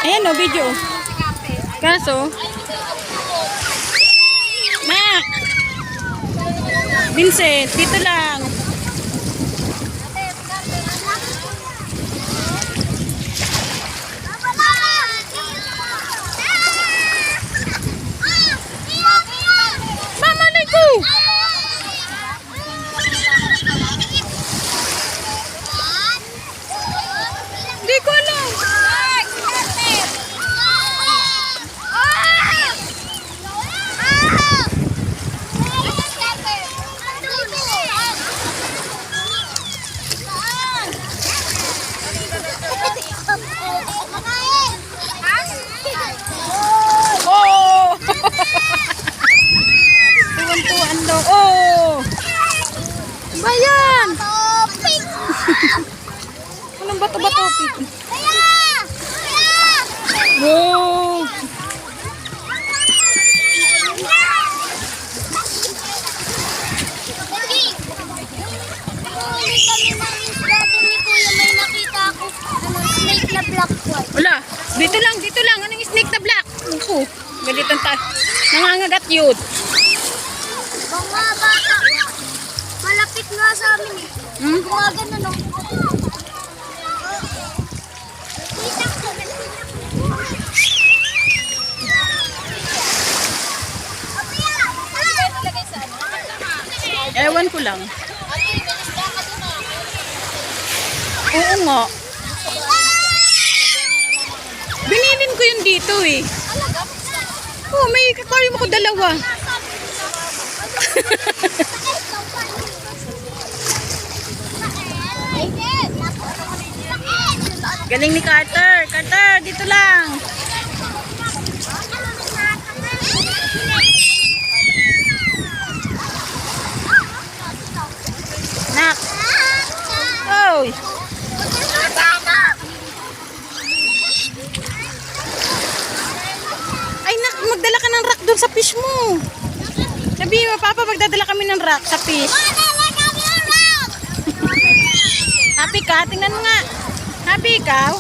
Ayan o, video. Kaso, Mac! Vincent, dito lang. Mama, Nico! Hindi ko alam. Oh! Tuwan-tuwan daw. Oh! Ba yan? Anong bato-bato? Wow! Wala, dito lang. Anong snake na black? Opo, galitan tayo. Nangangagat yun. Mga bata, malapit nga sa amin eh. Gumagano no. Ewan ko lang. Oo nga. Binilin ko yun dito eh. Oh, may kakari mo ko dalawa. Galing ni Carter. Carter, dito lang. Nak. Oy. Ay, nak, magdala ka ng rack doon sa fish mo. Sabihin mo, Papa, magdadala kami ng rack sa fish. Happy ka? Tingnan mo nga. Happy ikaw?